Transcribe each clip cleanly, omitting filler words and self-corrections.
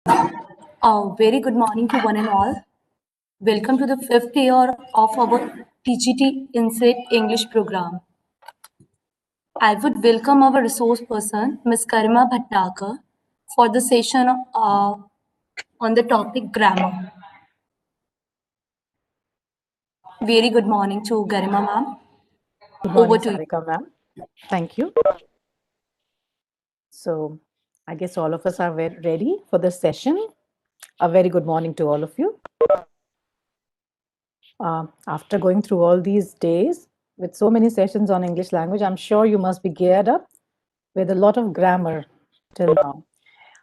Very good morning to one and all. Welcome to the fifth year of our TGT Inset English program. I would welcome our resource person, Ms. Karima Bhattakar, for the session on the topic grammar. Very good morning to Garima ma'am. Good Over morning, to you. Sarika ma'am. Thank you. So, I guess all of us are ready for this session. A very good morning to all of you. After going through all these days with so many sessions on English language, I'm sure you must be geared up with a lot of grammar till now.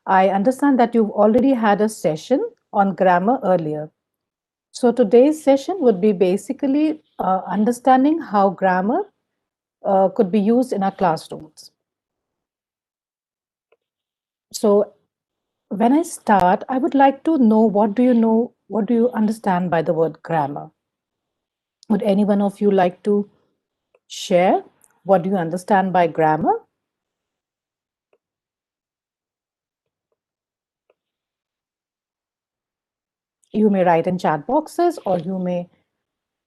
I understand that you've already had a session on grammar earlier. So, today's session would be basically understanding how grammar could be used in our classrooms. So, when I start, I would like to know what do you understand by the word grammar? Would any one of you like to share what do you understand by grammar? You may write in chat boxes or you may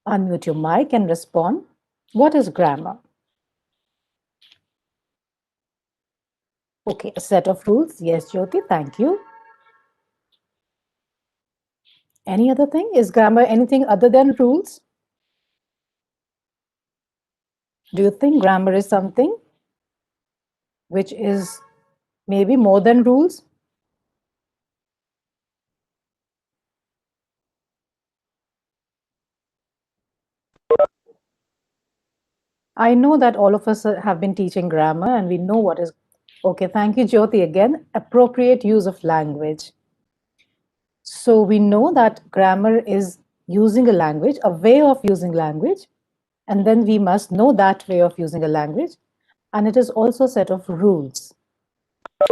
unmute your mic and respond. What is grammar? Okay, a set of rules. Yes, Jyoti, thank you. Any other thing? Is grammar anything other than rules? Do you think grammar is something which is maybe more than rules? I know that all of us have been teaching grammar and we know what is. Okay, thank you, Jyoti, again. Appropriate use of language. So we know that grammar is using a language, a way of using language, and then we must know that way of using a language. And it is also a set of rules.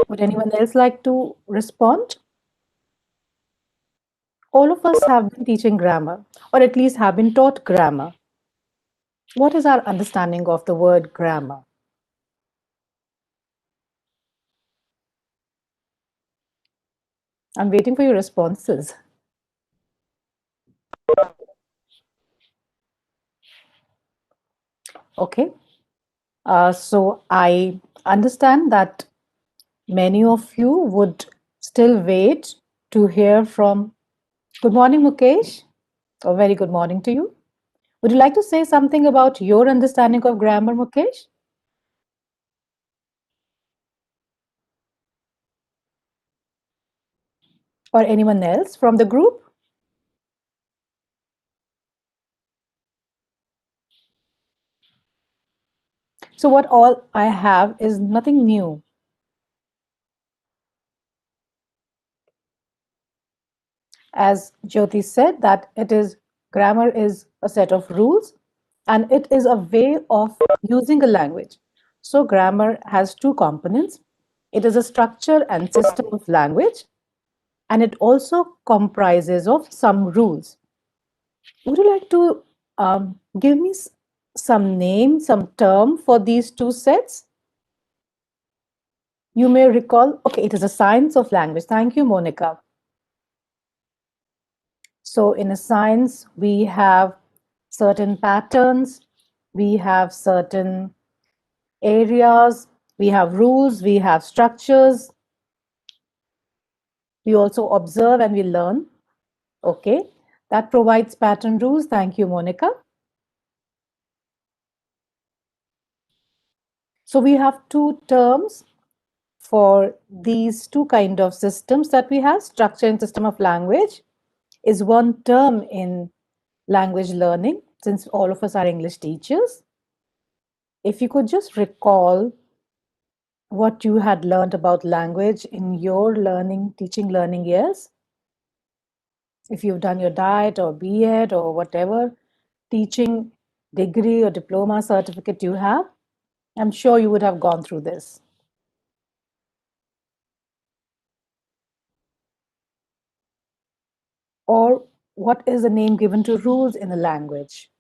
Would anyone else like to respond? All of us have been teaching grammar, or at least have been taught grammar. What is our understanding of the word grammar? I'm waiting for your responses. Okay. So I understand that many of you would still wait to hear from. Good morning, Mukesh. A very good morning to you. Would you like to say something about your understanding of grammar, Mukesh? Or anyone else from the group? So, what all I have is nothing new. As Jyoti said, that it is grammar is a set of rules and it is a way of using a language. So, grammar has two components. It is a structure and system of language, and it also comprises of some rules. Would you like to give me some name, some term for these two sets? You may recall, okay, it is a science of language. Thank you, Monica. So in a science, we have certain patterns, we have certain areas, we have rules, we have structures. We also observe and we learn. Okay, that provides pattern rules. Thank you, Monica. So we have two terms for these two kind of systems that we have. Structure and system of language is one term in language learning, since all of us are English teachers. If you could just recall what you had learned about language in your teaching learning years, if you've done your diet or B.Ed or whatever teaching degree or diploma certificate you have, I'm sure you would have gone through this. Or what is the name given to rules in a language?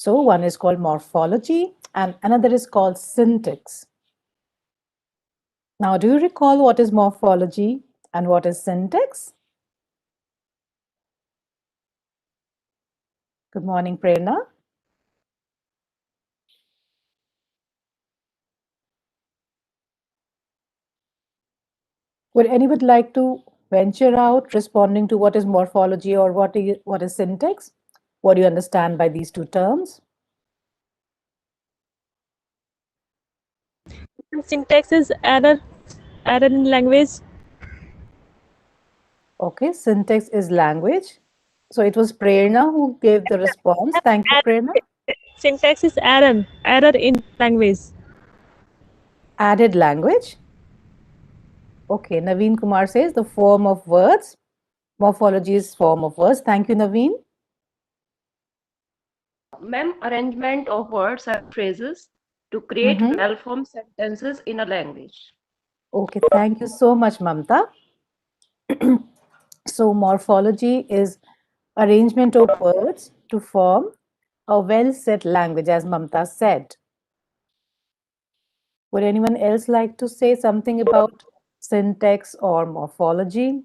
So one is called morphology and another is called syntax. Now, do you recall what is morphology and what is syntax? Good morning, Prerna. Would anyone like to venture out responding to what is morphology or what is syntax? What do you understand by these two terms? Syntax is error in language. Okay, syntax is language. So it was Prerna who gave the response. Thank you, Prerna. Syntax is error in language. Added language. Okay, Naveen Kumar says the form of words. Morphology is form of words. Thank you, Naveen. Ma'am, arrangement of words and phrases to create well-formed sentences in a language. Okay, thank you so much, Mamta. So morphology is arrangement of words to form a well-set language, as Mamta said. Would anyone else like to say something about syntax or morphology?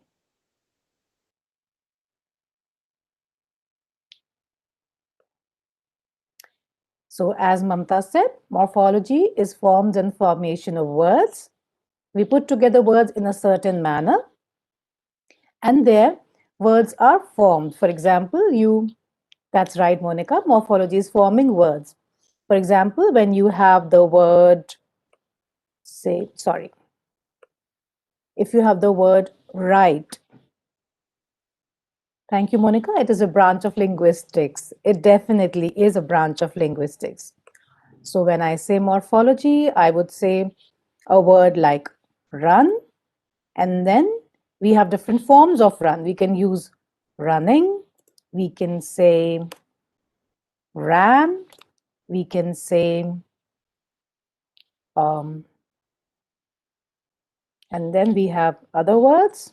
So as Mamta said, morphology is forms and formation of words. We put together words in a certain manner and their words are formed. For example, that's right, Monica, morphology is forming words. For example, when you have the word, if you have the word right. Thank you, Monica. It is a branch of linguistics. It definitely is a branch of linguistics. So when I say morphology, I would say a word like run, and then we have different forms of run. We can use running, we can say ran, we can say, and then we have other words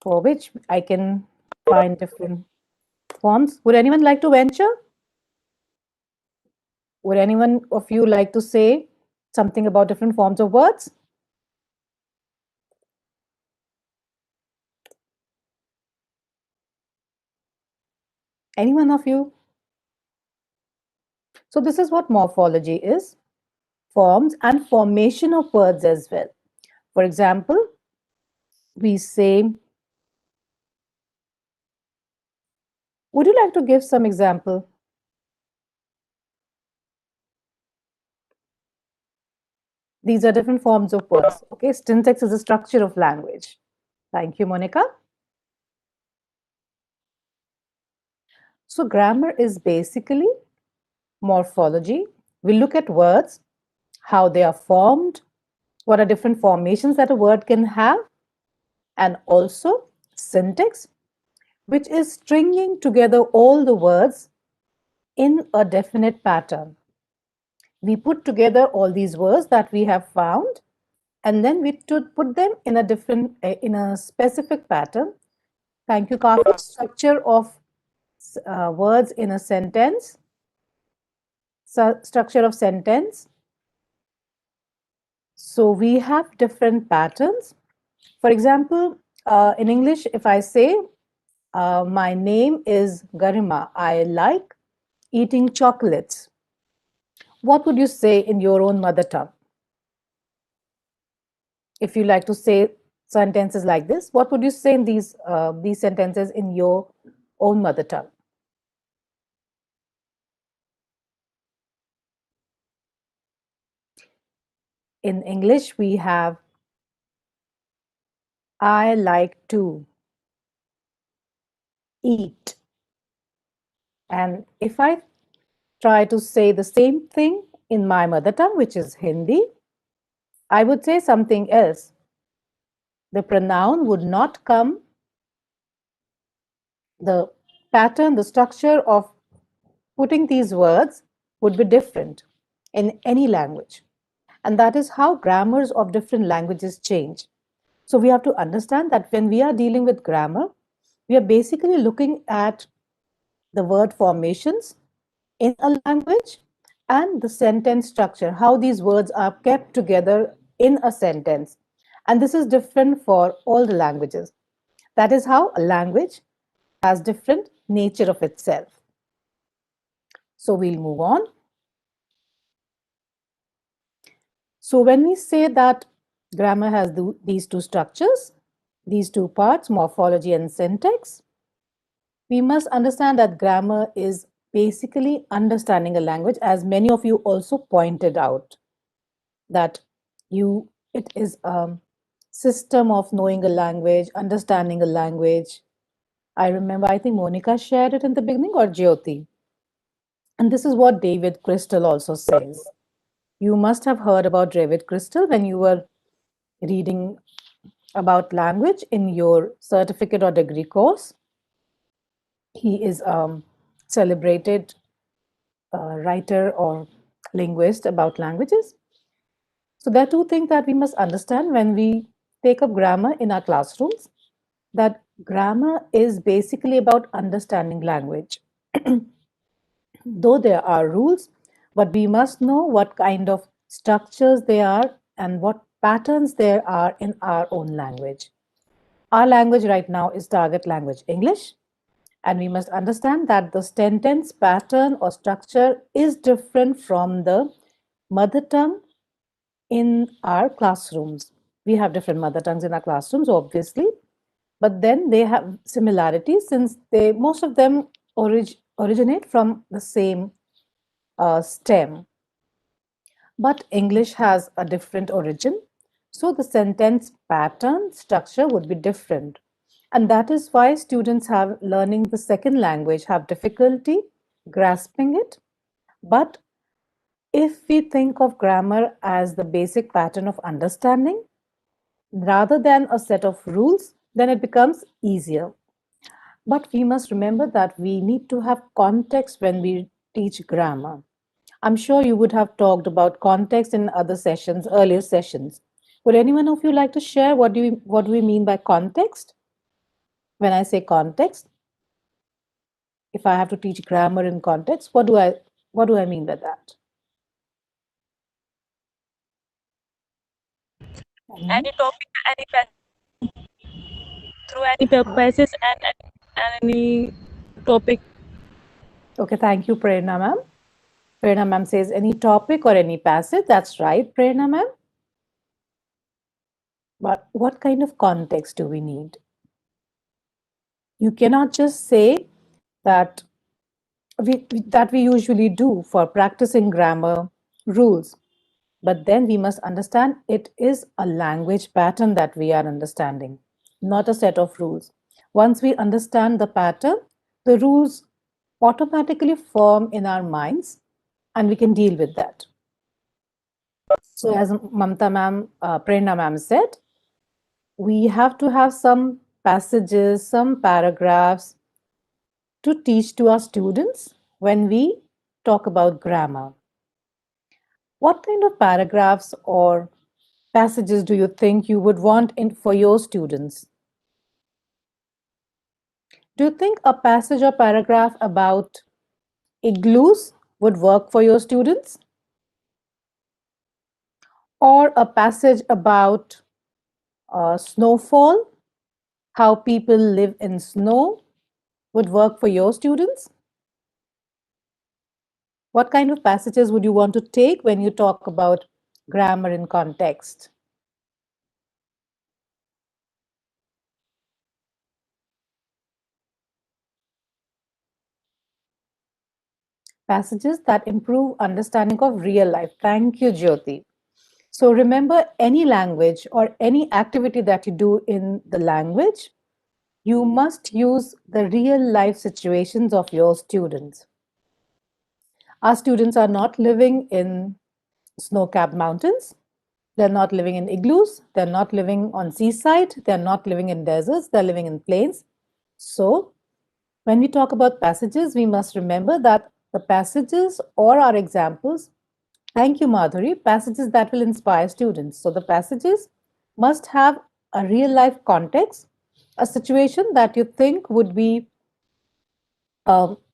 for which I can find different forms. Would anyone like to venture? Would anyone of you like to say something about different forms of words? Any one of you? So this is what morphology is, forms and formation of words as well. For example, we say, would you like to give some example? These are different forms of words. Okay, syntax is the structure of language. Thank you, Monica. So grammar is basically morphology. We look at words, how they are formed, what are different formations that a word can have, and also syntax, which is stringing together all the words in a definite pattern. We put together all these words that we have found, and then we put them in a specific pattern. Thank you, Kafi. Structure of words in a sentence. Structure of sentence. So we have different patterns. For example, in English, if I say, my name is Garima, I like eating chocolates. What would you say in your own mother tongue? If you like to say sentences like this, what would you say in these sentences in your own mother tongue? In English, we have I like to eat. And if I try to say the same thing in my mother tongue, which is Hindi, I would say something else. The pronoun would not come, the pattern, the structure of putting these words would be different in any language. And that is how grammars of different languages change. So we have to understand that when we are dealing with grammar, we are basically looking at the word formations in a language, and the sentence structure, how these words are kept together in a sentence. And this is different for all the languages. That is how a language has different nature of itself. So we'll move on. So when we say that grammar has these two structures, these two parts, morphology and syntax, we must understand that grammar is basically understanding a language, as many of you also pointed out, that it is a system of knowing a language, understanding a language. I remember, I think Monica shared it in the beginning, or Jyoti. And this is what David Crystal also says. You must have heard about David Crystal when you were reading about language in your certificate or degree course. He is a celebrated writer or linguist about languages. So there are two things that we must understand when we take up grammar in our classrooms, that grammar is basically about understanding language. Though there are rules, but we must know what kind of structures they are and what patterns there are in our own language. Our language right now is target language English, and we must understand that the sentence pattern or structure is different from the mother tongue in our classrooms. We have different mother tongues in our classrooms, obviously, but then they have similarities since most of them originate from the same stem. But English has a different origin, so the sentence pattern structure would be different. And that is why students have learning the second language have difficulty grasping it. But if we think of grammar as the basic pattern of understanding rather than a set of rules, then it becomes easier. But we must remember that we need to have context when we teach grammar. I'm sure you would have talked about context in other sessions, earlier sessions. Would anyone of you like to share what do we mean by context? When I say context, if I have to teach grammar in context, what do I mean by that? Any topic, any through any passage and any topic. Okay, thank you, Prerna ma'am. Prerna ma'am says any topic or any passage. That's right, Prerna ma'am. But what kind of context do we need? You cannot just say that we usually do for practicing grammar rules. But then we must understand it is a language pattern that we are understanding, not a set of rules. Once we understand the pattern, the rules automatically form in our minds and we can deal with that. So as Mamta ma'am, Prerna ma'am said, we have to have some passages, some paragraphs to teach to our students when we talk about grammar. What kind of paragraphs or passages do you think you would want for your students? Do you think a passage or paragraph about igloos would work for your students? Or a passage about snowfall, how people live in snow, would work for your students? What kind of passages would you want to take when you talk about grammar in context? Passages that improve understanding of real life. Thank you, Jyoti. So remember, any language or any activity that you do in the language, you must use the real life situations of your students. Our students are not living in snow-capped mountains. They're not living in igloos. They're not living on seaside. They're not living in deserts. They're living in plains. So when we talk about passages, we must remember that the passages or our examples, thank you, Madhuri, passages that will inspire students. So the passages must have a real life context, a situation that you think would be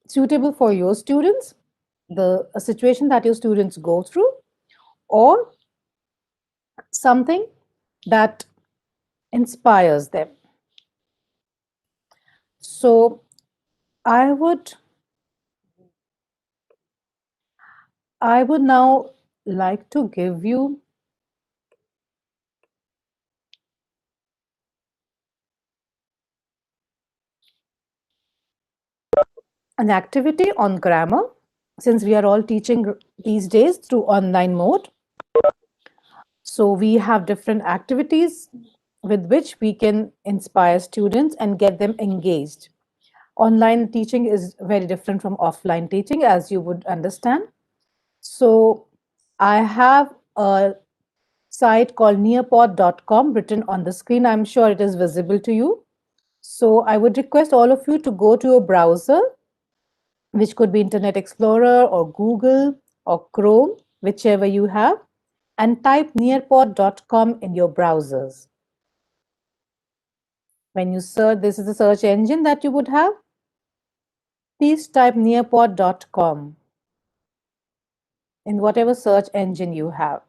suitable for your students, a situation that your students go through, or something that inspires them. So I would now like to give you an activity on grammar, since we are all teaching these days through online mode. So we have different activities with which we can inspire students and get them engaged. Online teaching is very different from offline teaching, as you would understand. So I have a site called nearpod.com written on the screen. I'm sure it is visible to you. So I would request all of you to go to a browser, which could be Internet Explorer or Google or Chrome, whichever you have, and type nearpod.com in your browsers. When you search, this is the search engine that you would have. Please type nearpod.com in whatever search engine you have.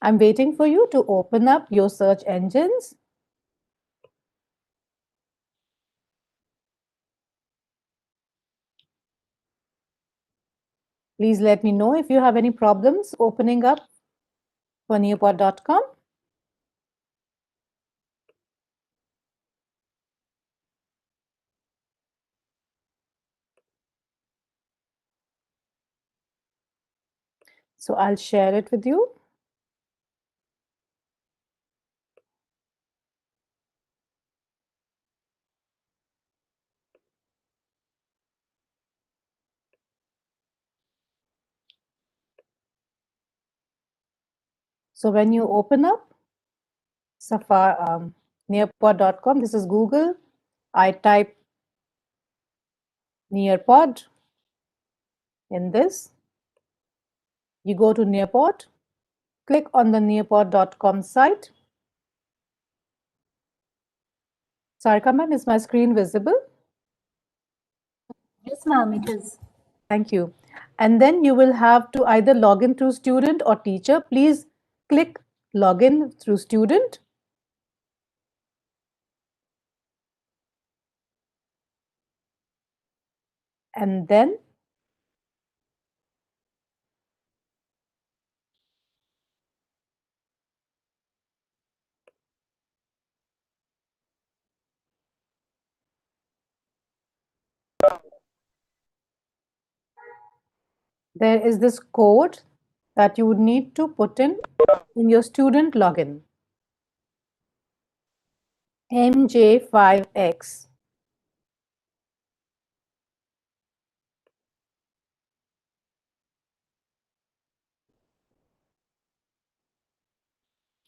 I'm waiting for you to open up your search engines. Please let me know if you have any problems opening up for nearpod.com. So I'll share it with you. So when you open up nearpod.com, this is Google. I type nearpod in this. You go to nearpod, click on the nearpod.com site. Sarika ma'am, is my screen visible? Yes, ma'am, it is. Thank you. And then you will have to either log in through student or teacher. Please click login through student. And then there is this code that you would need to put in your student login. MJ5X.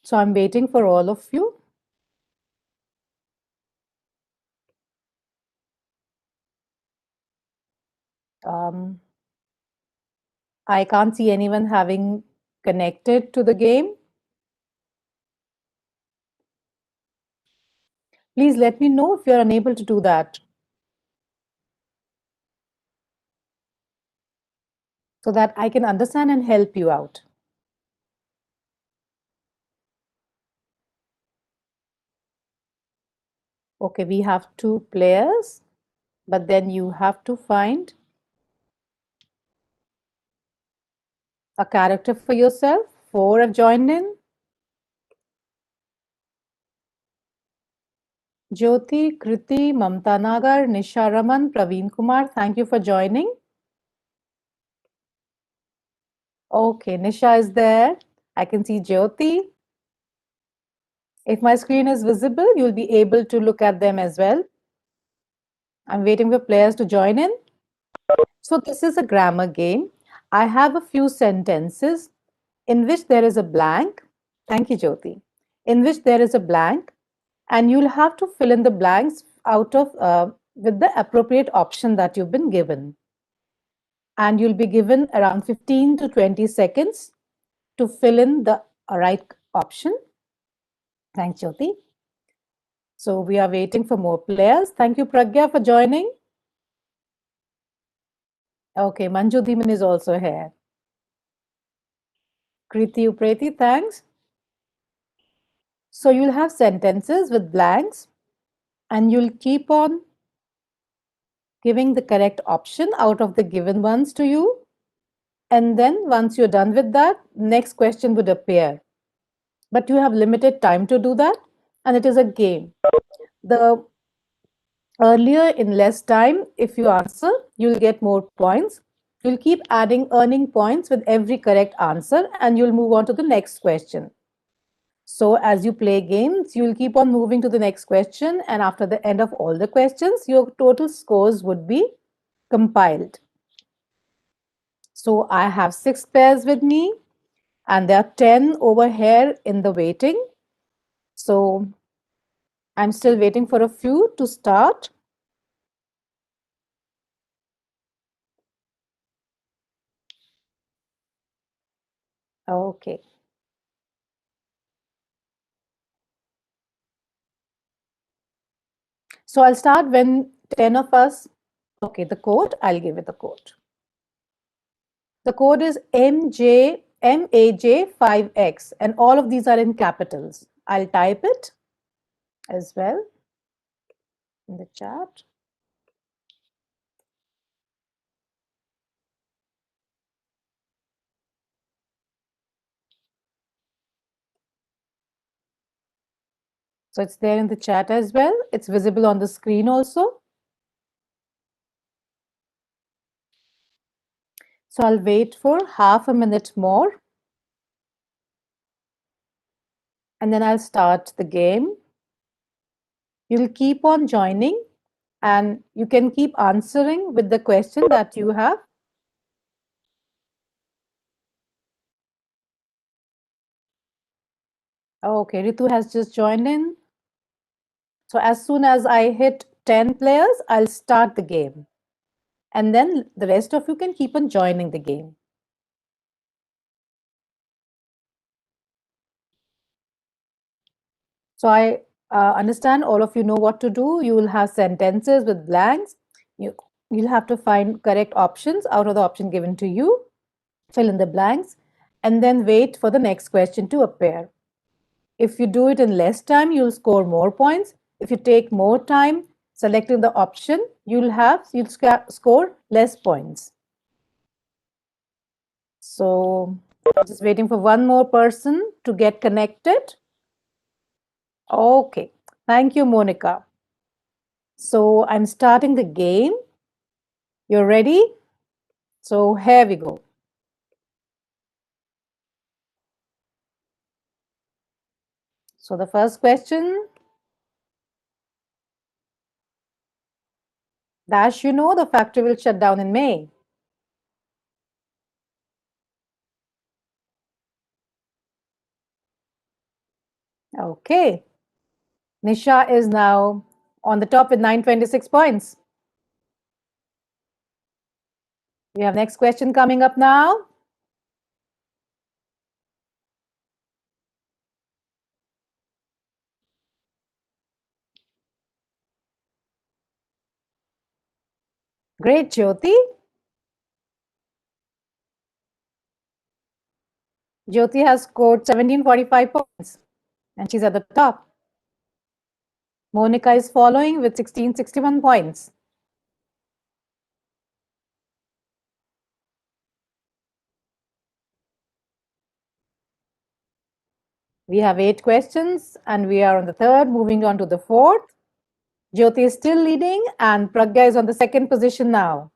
So I'm waiting for all of you. I can't see anyone having connected to the game. Please let me know if you're unable to do that, so that I can understand and help you out. Okay, we have 2 players, but then you have to find a character for yourself. 4 have joined in. Jyoti, Kriti, Mamta Nagar, Nisha Raman, Praveen Kumar, thank you for joining. Okay, Nisha is there. I can see Jyoti. If my screen is visible, you'll be able to look at them as well. I'm waiting for players to join in. So this is a grammar game. I have a few sentences in which there is a blank. Thank you, Jyoti. In which there is a blank, and you'll have to fill in the blanks out of with the appropriate option that you've been given. And you'll be given around 15 to 20 seconds to fill in the right option. Thanks, Jyoti. So we are waiting for more players. Thank you, Pragya, for joining. Okay, Manju Dhiman is also here. Kriti Upreti, thanks. So you'll have sentences with blanks and you'll keep on giving the correct option out of the given ones to you. And then once you're done with that, next question would appear. But you have limited time to do that, and it is a game. The earlier in less time, if you answer, you'll get more points. You'll keep earning points with every correct answer, and you'll move on to the next question. So as you play games, you'll keep on moving to the next question, and after the end of all the questions, your total scores would be compiled. So I have 6 pairs with me, and there are 10 over here in the waiting. So I'm still waiting for a few to start. Okay. So I'll start when 10 of us, okay, the code, I'll give it the code. The code is MAJ5X, and all of these are in capitals. I'll type it as well in the chat. So it's there in the chat as well. It's visible on the screen also. So I'll wait for half a minute more. And then I'll start the game. You'll keep on joining and you can keep answering with the question that you have. Okay, Ritu has just joined in. So as soon as I hit 10 players, I'll start the game. And then the rest of you can keep on joining the game. So I understand all of you know what to do. You will have sentences with blanks. You'll have to find correct options out of the option given to you. Fill in the blanks and then wait for the next question to appear. If you do it in less time, you'll score more points. If you take more time selecting the option, you'll score less points. So just waiting for one more person to get connected. Okay, thank you, Monica. So I'm starting the game. You're ready? So here we go. So the first question, Dash, you know the factory will shut down in May. Okay. Nisha is now on the top with 926 points. We have next question coming up now. Great, Jyoti. Jyoti has scored 1745 points and she's at the top. Monica is following with 1661 points. We have 8 questions and we are on the third, moving on to the fourth. Jyoti is still leading and Pragya is on the second position now.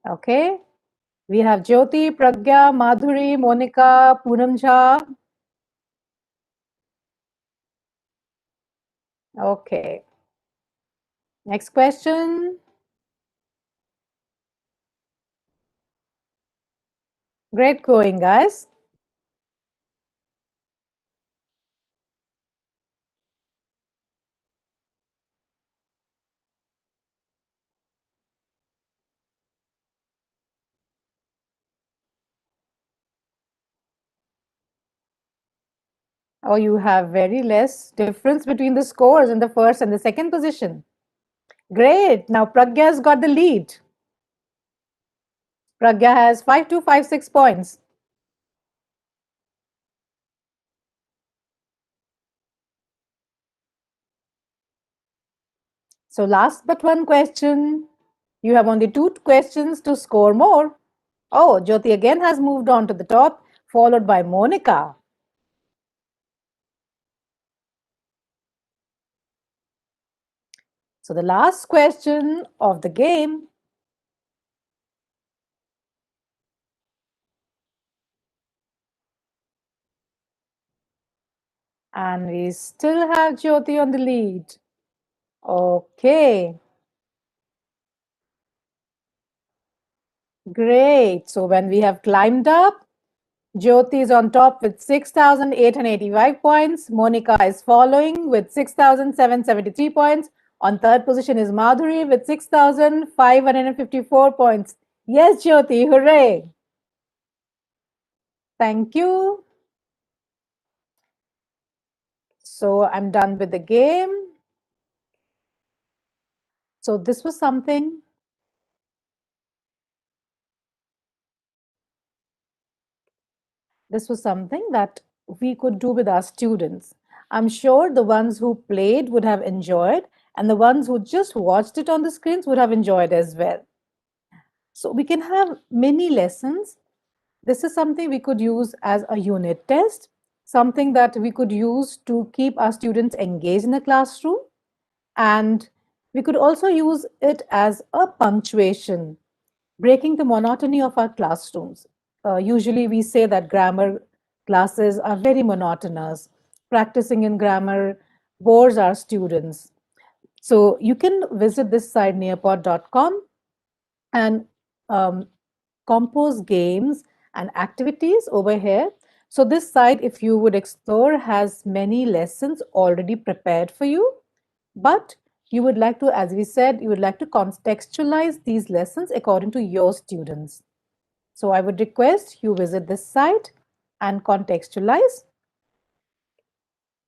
Okay. We have Jyoti, Pragya, Madhuri, Monica, Poonam Jha. Okay. Next question. Great going, guys. Oh, you have very less difference between the scores in the first and the second position. Great. Now Pragya's got the lead. Pragya has 5256 points. So last but one question. You have only 2 questions to score more. Oh, Jyoti again has moved on to the top, followed by Monica. So the last question of the game. And we still have Jyoti on the lead. Okay. Great. So when we have climbed up, Jyoti is on top with 6,885 points. Monica is following with 6,773 points. On third position is Madhuri with 6,554 points. Yes, Jyoti, hooray. Thank you. So I'm done with the game. So this was something that we could do with our students. I'm sure the ones who played would have enjoyed, and the ones who just watched it on the screens would have enjoyed as well. So we can have mini lessons. This is something we could use as a unit test, something that we could use to keep our students engaged in the classroom. And we could also use it as a punctuation, breaking the monotony of our classrooms. Usually we say that grammar classes are very monotonous. Practicing in grammar bores our students. So you can visit this site nearpod.com and compose games and activities over here. So this site, if you would explore, has many lessons already prepared for you, but you would like to, as we said, you would like to contextualize these lessons according to your students. So I would request you visit this site and contextualize.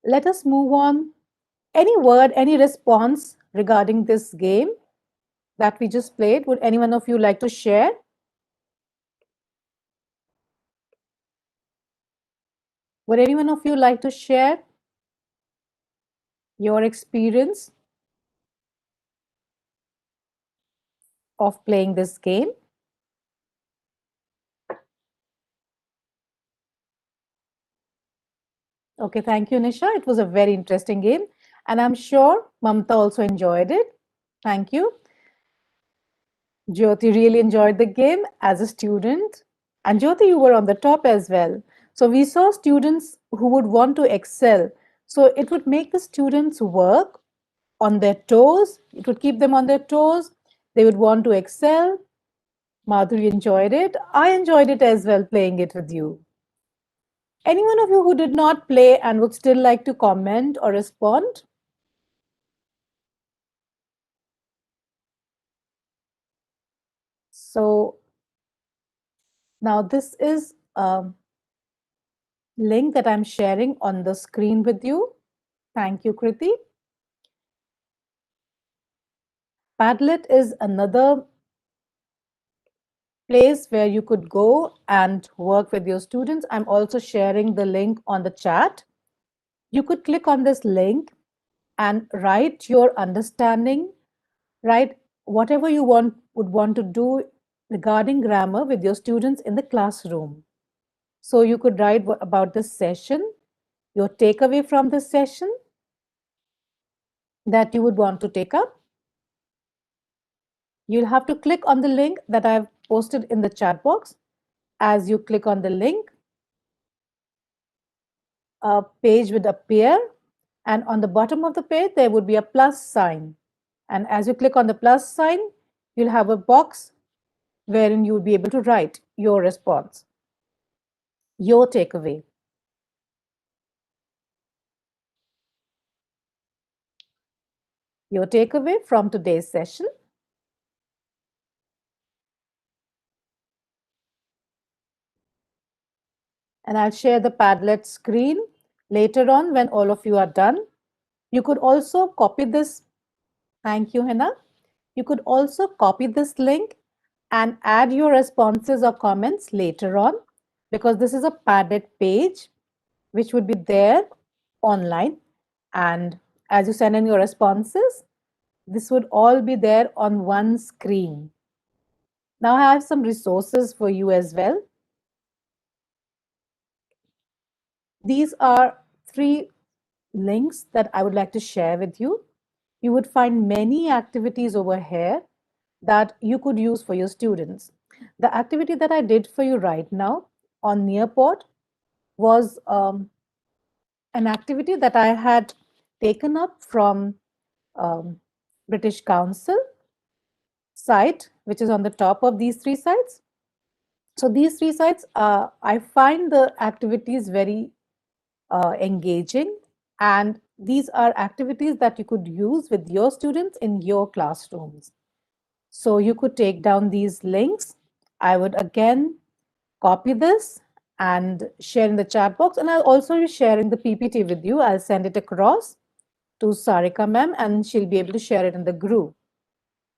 Let us move on. Any word, any response regarding this game that we just played? Would any one of you like to share? Would any one of you like to share your experience of playing this game? Okay, thank you, Nisha. It was a very interesting game, and I'm sure Mamta also enjoyed it. Thank you. Jyoti really enjoyed the game as a student, and Jyoti, you were on the top as well. So we saw students who would want to excel. So it would make the students work on their toes. It would keep them on their toes. They would want to excel. Madhuri enjoyed it. I enjoyed it as well, playing it with you. Any one of you who did not play and would still like to comment or respond? So now this is a link that I'm sharing on the screen with you. Thank you, Kriti. Padlet is another place where you could go and work with your students. I'm also sharing the link on the chat. You could click on this link and write your understanding, write whatever you would want to do regarding grammar with your students in the classroom. So you could write about this session, your takeaway from this session that you would want to take up. You'll have to click on the link that I've posted in the chat box. As you click on the link, a page would appear, and on the bottom of the page, there would be a plus sign. And as you click on the plus sign, you'll have a box wherein you'll be able to write your response, your takeaway. Your takeaway from today's session. And I'll share the Padlet screen. Later on, when all of you are done, you could also copy this. Thank you, Hina. You could also copy this link and add your responses or comments later on, because this is a padded page which would be there online. And as you send in your responses, this would all be there on one screen. Now I have some resources for you as well. These are 3 links that I would like to share with you. You would find many activities over here that you could use for your students. The activity that I did for you right now on Nearpod was an activity that I had taken up from British Council site, which is on the top of these 3 sites. So these 3 sites, I find the activities very engaging, and these are activities that you could use with your students in your classrooms. So you could take down these links. I would again copy this and share in the chat box, and I'll also be sharing the PPT with you. I'll send it across to Sarika ma'am and she'll be able to share it in the group.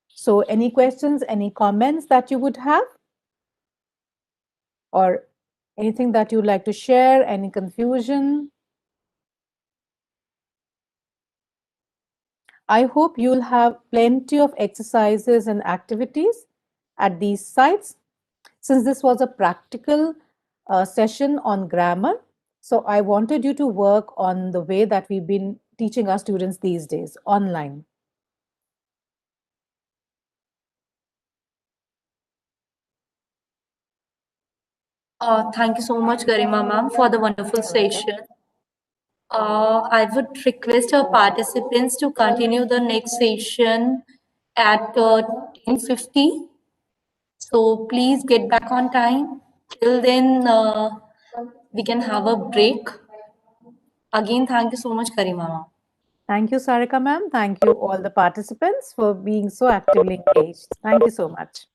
So any questions, any comments that you would have, or anything that you'd like to share, any confusion? I hope you'll have plenty of exercises and activities at these sites. Since this was a practical session on grammar, so I wanted you to work on the way that we've been teaching our students these days, online. Thank you so much, Garima ma'am, for the wonderful session. I would request our participants to continue the next session at 10:50. So please get back on time. Till then, we can have a break. Again, thank you so much, Garima ma'am. Thank you, Sarika ma'am. Thank you all the participants for being so actively engaged. Thank you so much.